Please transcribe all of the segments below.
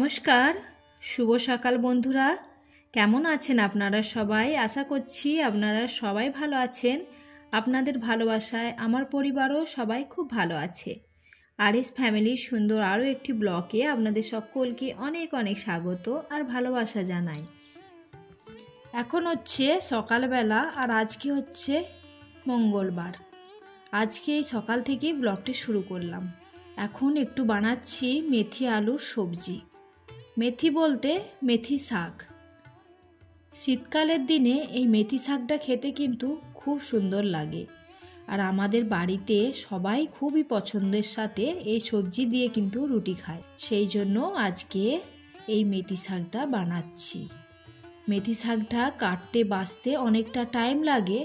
নমস্কার, শুভ সকাল বন্ধুরা। কেমন আছেন আপনারা সবাই? আশা করছি আপনারা সবাই ভালো আছেন। আপনাদের ভালোবাসায় আমার পরিবারও সবাই খুব ভালো আছে। আরএস ফ্যামিলির সুন্দর আরও একটি ব্লগে আপনাদের সকলকে অনেক অনেক স্বাগত আর ভালোবাসা জানাই। এখন হচ্ছে সকালবেলা আর আজকে হচ্ছে মঙ্গলবার। আজকে এই সকাল থেকেই ব্লগটি শুরু করলাম। এখন একটু বানাচ্ছি মেথি আলুর সবজি। মেথি বলতে মেথি শাক। শীতকালের দিনে এই মেথি শাকটা খেতে কিন্তু খুব সুন্দর লাগে, আর আমাদের বাড়িতে সবাই খুবই পছন্দের সাথে এই সবজি দিয়ে কিন্তু রুটি খায়। সেই জন্য আজকে এই মেথি শাকটা বানাচ্ছি। মেথি শাকটা কাটতে বাছতে অনেকটা টাইম লাগে,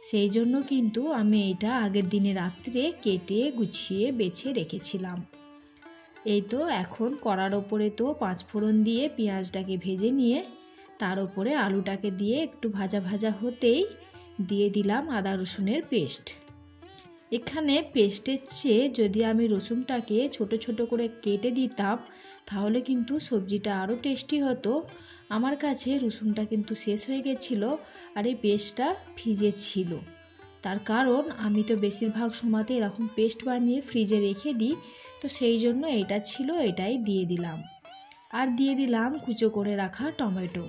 সেই জন্য কিন্তু আমি এটা আগের দিনে রাত্রে কেটে গুছিয়ে বেছে রেখেছিলাম। এই তো এখন কড়ার ওপরে তো 5 ফোড়ন দিয়ে পেঁয়াজটাকে ভেজে নিয়ে তার উপরে আলুটাকে দিয়ে একটু ভাজা ভাজা হতেই দিয়ে দিলাম আদা রসুনের পেস্ট। এখানে পেস্টের চেয়ে যদি আমি রসুনটাকে ছোট ছোট করে কেটে দিতাম তাহলে কিন্তু সবজিটা আরও টেস্টি হতো। আমার কাছে রসুনটা কিন্তু শেষ হয়ে গেছিলো আর এই পেস্টটা ফ্রিজে ছিল। তার কারণ আমি তো বেশিরভাগ সময়তে এরকম পেস্ট বানিয়ে ফ্রিজে রেখে দিই, তো সেই জন্য এটা ছিল, এটাই দিয়ে দিলাম। আর দিয়ে দিলাম কুচো করে রাখা টমেটো।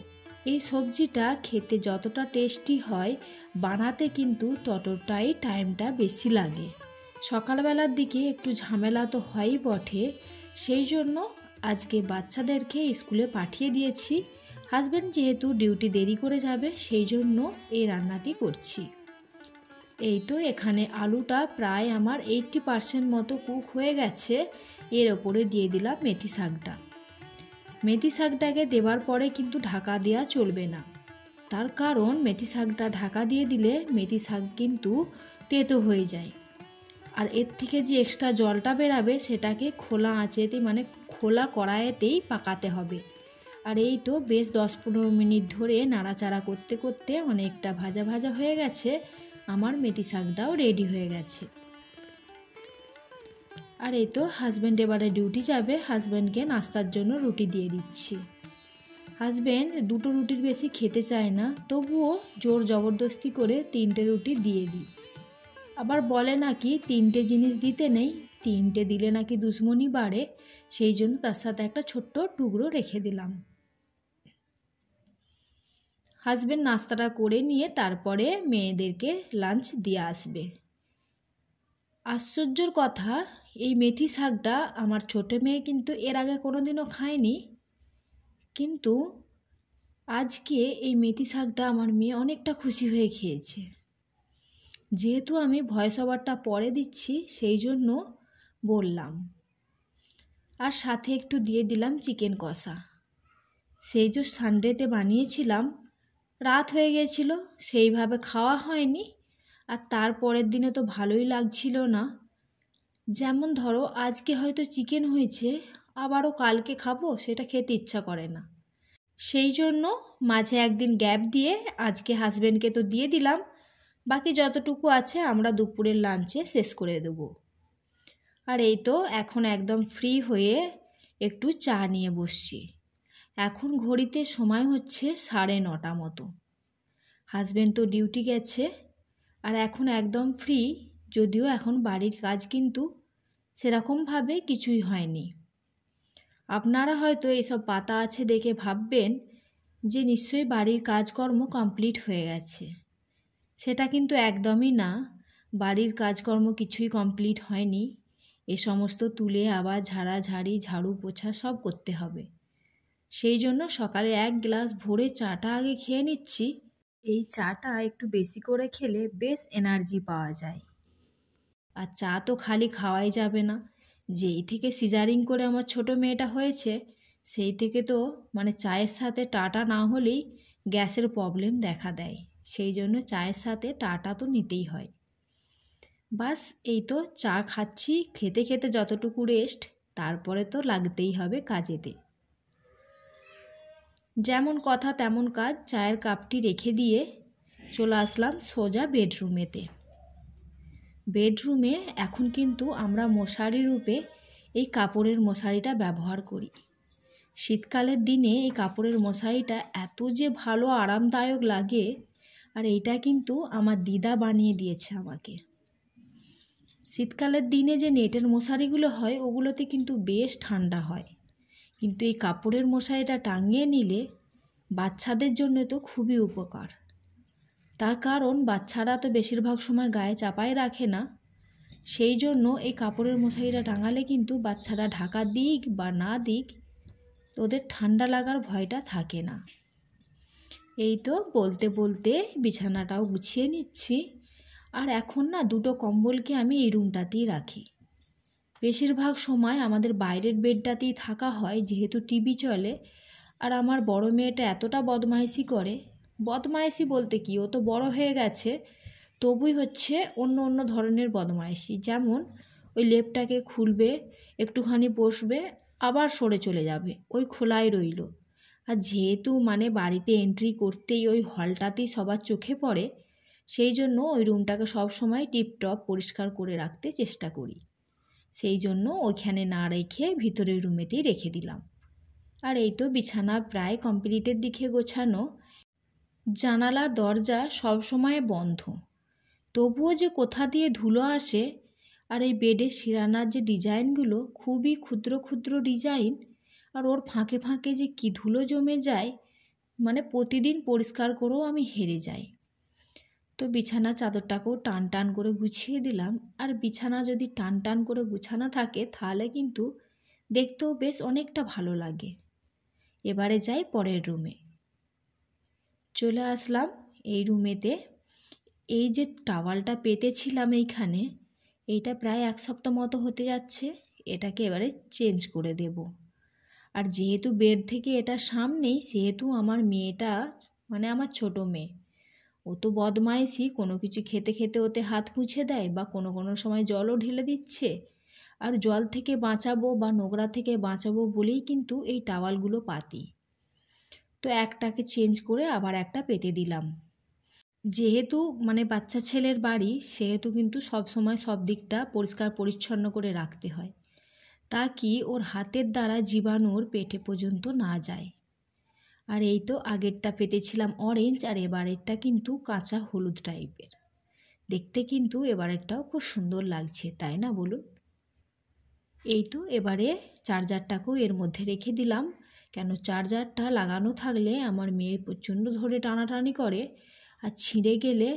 এই সবজিটা খেতে যতটা টেস্টি হয় বানাতে কিন্তু ততটাই টাইমটা বেশি লাগে। সকালবেলার দিকে একটু ঝামেলা তো হয়ই বটে, সেই জন্য আজকে বাচ্চাদেরকে স্কুলে পাঠিয়ে দিয়েছি। হাজব্যান্ড যেহেতু ডিউটি দেরি করে যাবে সেই জন্য এই রান্নাটি করছি। এই তো এখানে আলুটা প্রায় আমার 80% মতো কুক হয়ে গেছে। এর ওপরে দিয়ে দিলাম মেথি শাকটা। মেথি শাকটাকে দেওয়ার পরে কিন্তু ঢাকা দেওয়া চলবে না, তার কারণ মেথি শাকটা ঢাকা দিয়ে দিলে মেথি শাক কিন্তু তেতো হয়ে যায়, আর এর থেকে যে এক্সট্রা জলটা বেরাবে সেটাকে খোলা আঁচেতে মানে খোলা কড়াইতেই পাকাতে হবে। আর এই তো বেশ 10-15 মিনিট ধরে নাড়াচাড়া করতে করতে অনেকটা ভাজা ভাজা হয়ে গেছে। আমার মেথি শাকটাও রেডি হয়ে গেছে। আর এই তো হাজব্যান্ড এবারে ডিউটি যাবে, হাজব্যান্ডকে নাস্তার জন্য রুটি দিয়ে দিচ্ছি। হাজব্যান্ড 2টো রুটির বেশি খেতে চায় না, তবুও জোর জবরদস্তি করে 3টে রুটি দিয়ে দিই। আবার বলে নাকি 3টে জিনিস দিতে নেই, 3টে দিলে নাকি দুশ্মনী বাড়ে, সেই জন্য তার সাথে একটা ছোট্ট টুকরো রেখে দিলাম। হাজব্যান্ড নাস্তাটা করে নিয়ে তারপরে মেয়েদেরকে লাঞ্চ দিয়ে আসবে। আশ্চর্যর কথা, এই মেথি শাকটা আমার ছোটো মেয়ে কিন্তু এর আগে কোনোদিনও খায়নি, কিন্তু আজকে এই মেথি শাকটা আমার মেয়ে অনেকটা খুশি হয়ে খেয়েছে। যেহেতু আমি ভয়েস ওভারটা পরে দিচ্ছি সেই জন্য বললাম। আর সাথে একটু দিয়ে দিলাম চিকেন কষা। সেই যে সানডেতে বানিয়েছিলাম, রাত হয়ে গেছিল, সেইভাবে খাওয়া হয়নি। আর তারপরের দিনে তো ভালোই লাগছিল না। যেমন ধরো আজকে হয়তো চিকেন হয়েছে, আবারও কালকে খাবো, সেটা খেতে ইচ্ছা করে না। সেই জন্য মাঝে একদিন গ্যাপ দিয়ে আজকে হাজব্যান্ডকে তো দিয়ে দিলাম, বাকি যতটুকু আছে আমরা দুপুরের লাঞ্চে শেষ করে দেব। আর এই তো এখন একদম ফ্রি হয়ে একটু চা নিয়ে বসছি। এখন ঘড়িতে সময় হচ্ছে 9:30 মতো। হাজব্যান্ড তো ডিউটি গেছে আর এখন একদম ফ্রি, যদিও এখন বাড়ির কাজ কিন্তু সেরকমভাবে কিছুই হয়নি। আপনারা হয়তো এসব পাতা আছে দেখে ভাববেন যে নিশ্চয়ই বাড়ির কাজকর্ম কমপ্লিট হয়ে গেছে। সেটা কিন্তু একদমই না, বাড়ির কাজকর্ম কিছুই কমপ্লিট হয়নি। এ সমস্ত তুলে আবার ঝাড়াঝাড়ি ঝাড়ু পোছা সব করতে হবে। সেই জন্য সকালে 1 গ্লাস ভরে চাটা আগে খেয়ে নিচ্ছি। এই চাটা একটু বেশি করে খেলে বেশ এনার্জি পাওয়া যায়। আর চা তো খালি খাওয়াই যাবে না, যেই থেকে সিজারিং করে আমার ছোট মেয়েটা হয়েছে সেই থেকে তো চায়ের সাথে টাটা না হলেই গ্যাসের প্রবলেম দেখা দেয়। সেই জন্য চায়ের সাথে টাটা তো নিতেই হয়। বাস এই তো চা খাচ্ছি, খেতে খেতে যতটুকু রেস্ট, তারপরে তো লাগতেই হবে কাজেতে। যেমন কথা তেমন কাজ। চায়ের কাপটি রেখে দিয়ে চলে আসলাম সোজা বেডরুমেতে। বেডরুমে এখন কিন্তু আমরা মশারি রূপে এই কাপড়ের মশারিটা ব্যবহার করি। শীতকালের দিনে এই কাপড়ের মশারিটা এত যে ভালো আরামদায়ক লাগে, আর এইটা কিন্তু আমার দিদা বানিয়ে দিয়েছে আমাকে। শীতকালের দিনে যে নেটের মশারিগুলো হয় ওগুলোতে কিন্তু বেশ ঠান্ডা হয়, কিন্তু এই কাপড়ের মশারিটা টাঙিয়ে নিলে বাচ্চাদের জন্য তো খুবই উপকার। তার কারণ বাচ্চারা তো বেশিরভাগ সময় গায়ে চাপায় রাখে না, সেই জন্য এই কাপড়ের মশারিটা টাঙালে কিন্তু বাচ্চারা ঢাকা দিক বা না দিক ওদের ঠান্ডা লাগার ভয়টা থাকে না। এই তো বলতে বলতে বিছানাটাও গুছিয়ে নিচ্ছি। আর এখন না দুটো কম্বলকে আমি এই রুমটাতেই রাখি। বেশিরভাগ সময় আমাদের বাইরের বেডটাতেই থাকা হয়, যেহেতু টিভি চলে। আর আমার বড় মেয়েটা এতটা বদমাইশি করে, বদমাইশি বলতে কি, ও তো বড় হয়ে গেছে, তবুই হচ্ছে অন্য অন্য ধরনের বদমাইশি। যেমন ওই লেপটাকে খুলবে, একটুখানি বসবে, আবার সরে চলে যাবে, ওই খোলাই রইল। আর যেহেতু বাড়িতে এন্ট্রি করতেই ওই হলটাতেই সবার চোখে পড়ে, সেই জন্য ওই রুমটাকে সবসময় টিপটপ পরিষ্কার করে রাখতে চেষ্টা করি। সেই জন্য ওইখানে না রেখে ভিতরের রুমেতেই রেখে দিলাম। আর এই তো বিছানা প্রায় কমপ্লিটের দিকে গোছানো। জানালা দরজা সবসময় বন্ধ, তবুও যে কোথা দিয়ে ধুলো আসে। আর এই বেডের শিরানার যে ডিজাইনগুলো খুবই ক্ষুদ্র ক্ষুদ্র ডিজাইন, আর ওর ফাঁকে ফাঁকে যে কি ধুলো জমে যায়, প্রতিদিন পরিষ্কার করেও আমি হেরে যাই। তো বিছানা চাদরটাকেও টান টান করে গুছিয়ে দিলাম। আর বিছানা যদি টান টান করে গুছানো থাকে তাহলে কিন্তু দেখতেও বেশ অনেকটা ভালো লাগে। এবারে যাই পরের রুমে। চলে আসলাম এই রুমেতে। এই যে টাওয়ালটা পেতেছিলাম এইখানে, এইটা প্রায় 1 সপ্তাহ মতো হতে যাচ্ছে, এটাকে এবারে চেঞ্জ করে দেব। আর যেহেতু বেড থেকে এটা সামনেই, সেহেতু আমার মেয়েটা আমার ছোট মেয়ে, ও তো বদমাইশি, কোনো কিছু খেতে খেতে ওতে হাত মুছে দেয়, বা কোনো কোনো সময় জলও ঢেলে দিচ্ছে। আর জল থেকে বাঁচাবো বা নোংরা থেকে বাঁচাবো বলেই কিন্তু এই টাওয়ালগুলো পাতি। তো একটাকে চেঞ্জ করে আবার একটা পেতে দিলাম। যেহেতু বাচ্চা ছেলের বাড়ি, সেহেতু কিন্তু সব সময় সব দিকটা পরিষ্কার পরিচ্ছন্ন করে রাখতে হয়, তা কি ওর হাতের দ্বারা জীবাণুর পেটে পর্যন্ত না যায়। আর এই তো আগেরটা পেতেছিলাম অরেঞ্জ, আর এবারেরটা কিন্তু কাঁচা হলুদ টাইপের। দেখতে কিন্তু এবারেরটাও খুব সুন্দর লাগছে, তাই না বলুন? এই তো এবারে চার্জারটাকেও এর মধ্যে রেখে দিলাম, কেন চার্জারটা লাগানো থাকলে আমার মেয়ে প্রচণ্ড ধরে টানাটানি করে, আর ছিঁড়ে গেলে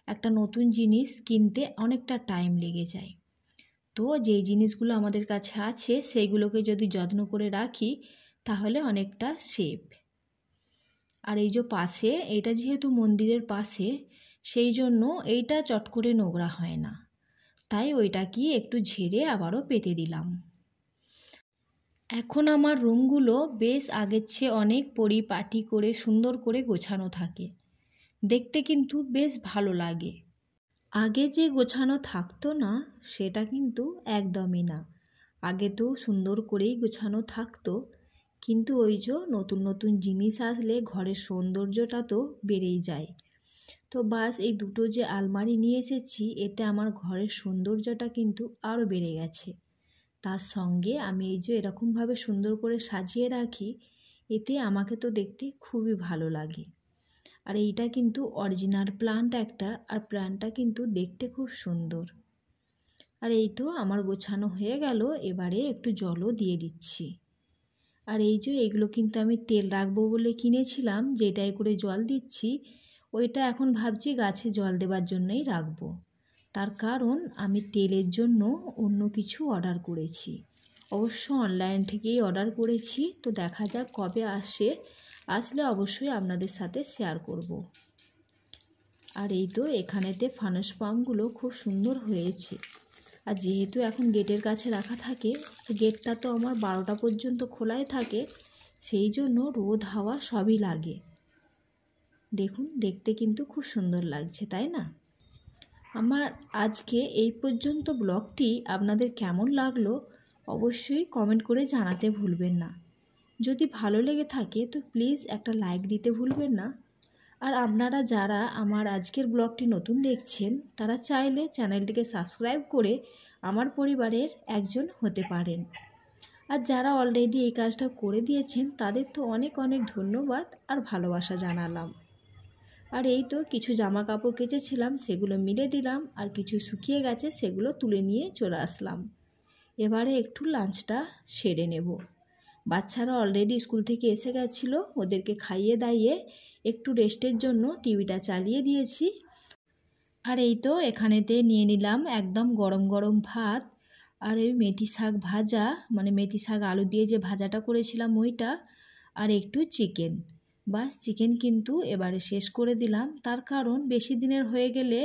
একটা নতুন জিনিস কিনতে অনেকটা টাইম লেগে যায়। তো যেই জিনিসগুলো আমাদের কাছে আছে সেইগুলোকে যদি যত্ন করে রাখি তাহলে অনেকটা সেফ। আর এই যে পাশে, এইটা যেহেতু মন্দিরের পাশে, সেই জন্য এইটা চট করে নোংরা হয় না, তাই ওইটা কি একটু ঝেড়ে আবারও পেতে দিলাম। এখন আমার রুমগুলো বেশ আগের চেয়ে অনেক পরিপাটি করে সুন্দর করে গোছানো থাকে, দেখতে কিন্তু বেশ ভালো লাগে। আগে যে গোছানো থাকতো না সেটা কিন্তু একদমই না, আগে তো সুন্দর করেই গোছানো থাকতো, কিন্তু ওই যে নতুন নতুন জিনিস আসলে ঘরের সৌন্দর্যটা তো বেড়েই যায়। তো বাস এই দুটো যে আলমারি নিয়ে এসেছি, এতে আমার ঘরের সৌন্দর্যটা কিন্তু আরও বেড়ে গেছে। তার সঙ্গে আমি এই যে এরকমভাবে সুন্দর করে সাজিয়ে রাখি, এতে আমাকে তো দেখতে খুবই ভালো লাগে। আর এইটা কিন্তু অরিজিনাল প্লান্ট একটা, আর প্লান্টটা কিন্তু দেখতে খুব সুন্দর। আর এই তো আমার গোছানো হয়ে গেল, এবারে একটু জলও দিয়ে দিচ্ছি। আর এই যে এগুলো কিন্তু আমি তেল রাখবো বলে কিনেছিলাম, যেটাই করে জল দিচ্ছি, ওইটা এখন ভাবছি গাছে জল দেওয়ার জন্যই রাখবো। তার কারণ আমি তেলের জন্য অন্য কিছু অর্ডার করেছি, অবশ্য অনলাইন থেকেই অর্ডার করেছি। তো দেখা যাক কবে আসলে অবশ্যই আপনাদের সাথে শেয়ার করব। আর এই তো এখানেতে ফানুস পাম্পগুলো খুব সুন্দর হয়েছে। আর যেহেতু এখন গেটের কাছে রাখা থাকে, গেটটা তো আমার 12টা পর্যন্ত খোলাই থাকে, সেই জন্য রোদ হাওয়া সবই লাগে। দেখুন দেখতে কিন্তু খুব সুন্দর লাগছে, তাই না? আমার আজকে এই পর্যন্ত ব্লগটি আপনাদের কেমন লাগলো অবশ্যই কমেন্ট করে জানাতে ভুলবেন না। যদি ভালো লেগে থাকে তো প্লিজ একটা লাইক দিতে ভুলবেন না। আর আপনারা যারা আমার আজকের ব্লগটি নতুন দেখছেন, তারা চাইলে চ্যানেলটিকে সাবস্ক্রাইব করে আমার পরিবারের একজন হতে পারেন। আর যারা অলরেডি এই কাজটা করে দিয়েছেন তাদের তো অনেক অনেক ধন্যবাদ আর ভালোবাসা জানালাম। আর এই তো কিছু জামা কাপড় কেচেছিলাম সেগুলো মিলে দিলাম, আর কিছু শুকিয়ে গেছে সেগুলো তুলে নিয়ে চলে আসলাম। এবারে একটু লাঞ্চটা সেরে নেব। বাচ্চারা অলরেডি স্কুল থেকে এসে গেছিলো, ওদেরকে খাইয়ে দাইয়ে একটু রেস্টের জন্য টিভিটা চালিয়ে দিয়েছি। আর এই তো এখানেতে নিয়ে নিলাম একদম গরম গরম ভাত আর ওই মেথি শাক ভাজা, মানে মেথি শাক আলু দিয়ে যে ভাজাটা করেছিলাম ওইটা, আর একটু চিকেন। বাস চিকেন কিন্তু এবারে শেষ করে দিলাম, তার কারণ বেশি দিনের হয়ে গেলে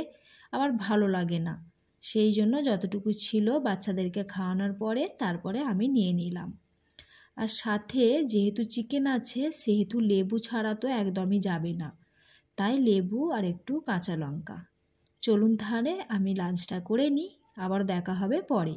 আবার ভালো লাগে না, সেই জন্য যতটুকু ছিল বাচ্চাদেরকে খাওয়ানোর পরে তারপরে আমি নিয়ে নিলাম। আর সাথে যেহেতু চিকেন আছে সেহেতু লেবু ছাড়া তো একদমই যাবে না, তাই লেবু আর একটু কাঁচা লঙ্কা। চলুন তাহলে আমি লাঞ্চটা করে নিই, আবার দেখা হবে পরে।